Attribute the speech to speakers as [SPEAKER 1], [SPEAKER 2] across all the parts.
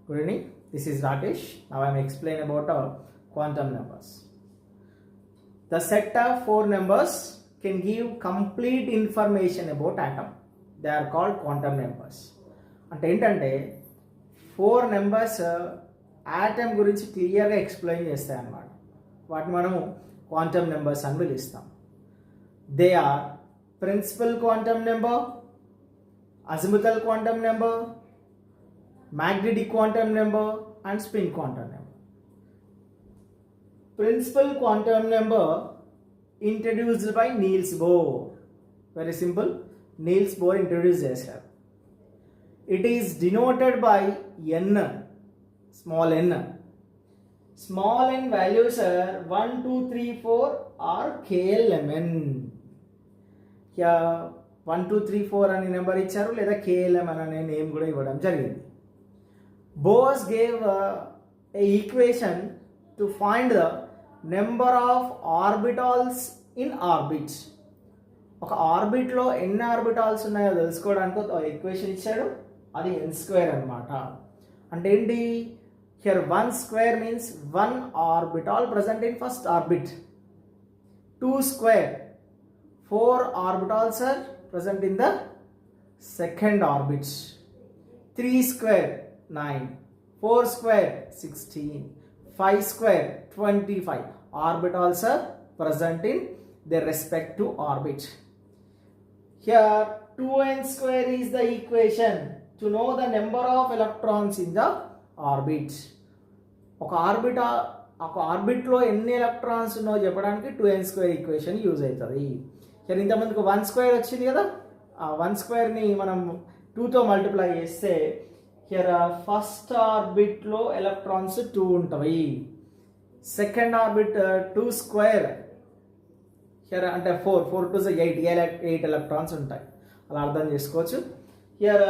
[SPEAKER 1] Good evening. This is Rakesh. Now I am explaining about quantum numbers. The set of four numbers can give complete information about atom. They are called quantum numbers. అంటే ఏంటంటే four numbers atom గురించి క్లియర్గా explain చేస్తాయి అన్నమాట. వాటిని మనము quantum numbers అని పిలుస్తాం. They are principal quantum number, azimuthal quantum number, magnetic quantum number and spin quantum number. Principal quantum number introduced by Niels Bohr. Very simple. Niels Bohr introduced చేశారు. It is denoted by n, small n. Small n values are 1, 2, 3, 4 are KLMN. Here 1, 2, 3, 4 అనే number ఇచ్చారు, లేదా KLMN అనే name కూడా ఇవ్వడం జరిగింది. Bohr gave a equation to find the number of orbitals in orbit. ఒక ఆర్బిట్లో ఎన్ని ఆర్బిటాల్స్ ఉన్నాయో తెలుసుకోవడానికి ఒక ఈక్వేషన్ ఇచ్చాడు, అది n స్క్వేర్ అనమాట. అంటే ఏంటి? Here 1 square means 1 orbital present in first orbit. 2 square 4 orbitals are present in the second orbit. 3 square 9, 4 square 16, 5 square 25 orbitals are present in their respective orbit. Here 2n square is the equation to know the number of electrons in the orbit. ఒక ఆర్బిట్లో ఎన్ని electrons ఉన్నాయో చెప్పడానికి 2n square equation use అవుతుంది. ఇక్కడ ఇంతమందికి 1 square వచ్చింది కదా, ఆ 1 స్క్వేర్ని మనం 2తో మల్టిప్లై చేస్తే హియర్ ఫస్ట్ ఆర్బిట్లో ఎలక్ట్రాన్స్ 2 ఉంటాయి. సెకండ్ ఆర్బిట్ 2 స్క్వేర్ హియర్ అంటే 4 టు 8 ఎలక్ట్రాన్స్ ఉంటాయి. అలా అర్థం చేసుకోవచ్చు. Here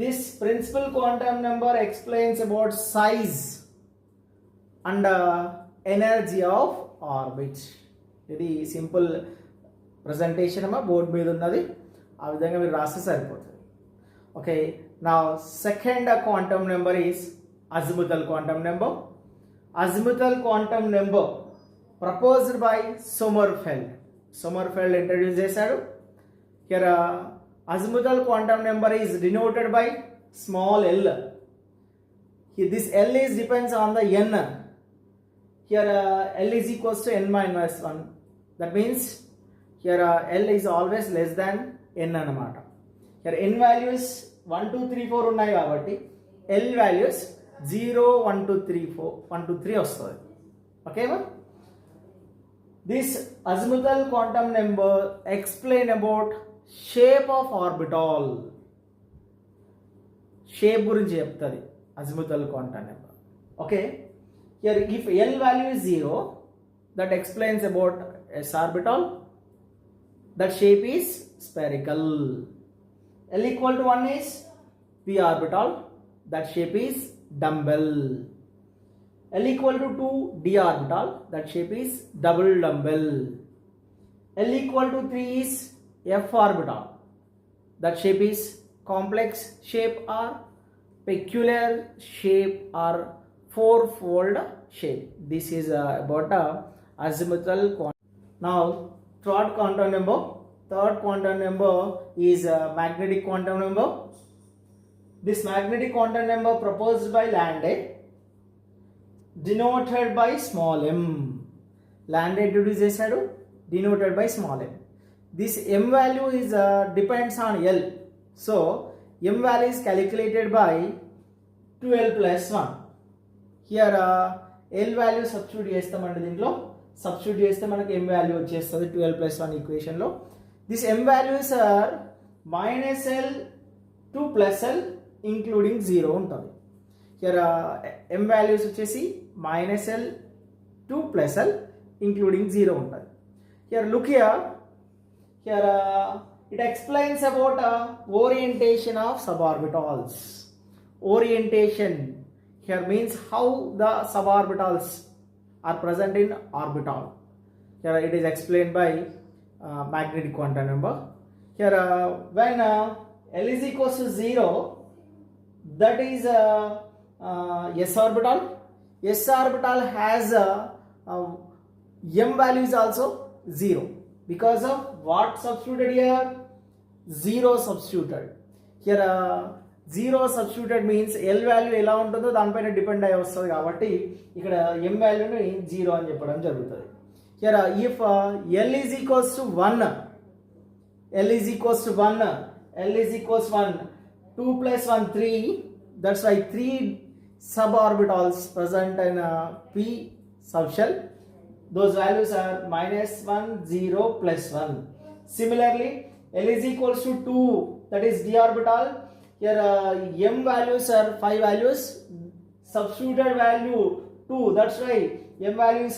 [SPEAKER 1] this principle quantum number explains about size and energy of orbit. ఇది సింపుల్ ప్రజెంటేషన్ అమ్మా, బోర్డు మీద ఉన్నది, ఆ విధంగా మీరు రాస్తే సరిపోతుంది. Okay, now second quantum number is azimuthal quantum number. Azimuthal quantum number proposed by Sommerfeld. Sommerfeld introduced చేశాడు. Here azimuthal quantum number is denoted by small l. Here this l is depends on the n. Here l is equals to n minus 1. That means here l is always less than n అన్నమాట. Here n values 1, 2, 3, 4 ఉన్నాయి కాబట్టి L values 0, 1, 2, 3, 4, 1, 2, 3 వస్తుంది. ఓకేమా? This azimuthal quantum number explain about shape of orbital. Shape గురించి చెప్తుంది azimuthal quantum number. Okay, here if L value is 0, that explains about S orbital. That shape is spherical. L equal to 1 is p orbital, that shape is dumbbell. L equal to 2 d orbital, that shape is double dumbbell. L equal to 3 is f orbital, that shape is complex shape or peculiar shape or fourfold shape. This is about azimuthal quantum. Now third quantum number. Third quantum number is magnetic quantum number. This magnetic quantum number proposed by Landé, denoted by small m. Landé introduced చేశాడు, denoted by small m. This m value is depends on L. So m value is calculated by 2L plus 1. Here L value substitute చేస్తామండి. దీంట్లో substitute చేస్తే మనకి m value వచ్చేస్తుంది 12 plus 1 ఈక్వేషన్లో. This m values are minus L to plus L including 0 ఉంటుంది. Here m values వచ్చేసి minus L to plus L including 0 ఉంటుంది. Here look here. Here it explains about orientation of suborbitals. Orientation here means how the suborbitals are present in orbital. Here it is explained by magnetic quantum number. Here when L is equals to 0, that is s orbital. S orbital has m value is also 0 because of what substituted here? 0 substituted. Here 0 substituted means L value ఎలా ఉంటుందో దానిపైన depend అయ్యి వస్తుంది కాబట్టి ఇక్కడ m వాల్యూని 0 అని చెప్పడం జరుగుతుంది. Here if L is equals to 1, L is equals to 1, L is equals 1, 2 plus 1 3, that's why 3 suborbitals present in p subshell. Those values are -1, 0, plus 1. Similarly, L is equals to 2, that is d orbital. Here m values are 5 values, substituted value 2, that's why m value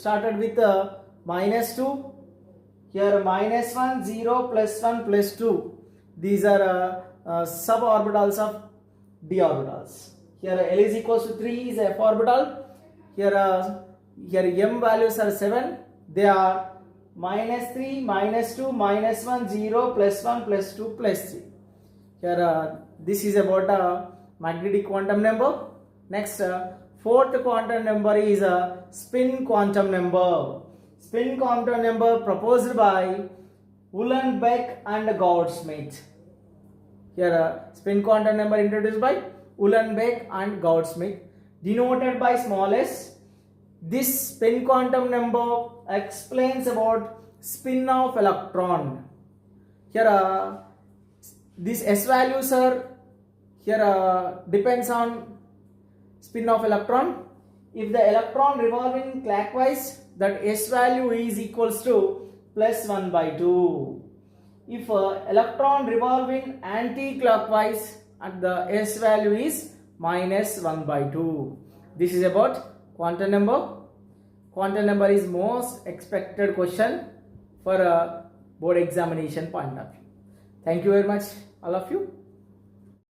[SPEAKER 1] started with -2. Here -1, 0, plus 1, plus 2. These are suborbitals of d orbitals. Here L is equals to 3 is f orbital. Here m values are 7. They are -3, -2, -1, 0, plus 1, plus 2, plus 3. Here this is about magnetic quantum number. Next, fourth quantum number is spin quantum number. Spin quantum number proposed by Uhlenbeck and Gaudsmit. Here spin quantum number introduced by Uhlenbeck and Gaudsmit, denoted by small s. This spin quantum number explains about spin of electron. Here these s values are here depends on spin of electron. If the electron revolving clockwise, that s value is equals to +1 by 2. If electron revolving anti-clockwise, and the s value is -1 by 2. This is about quantum number. Quantum number is most expected question for a board examination point of view. Thank you very much, all of you.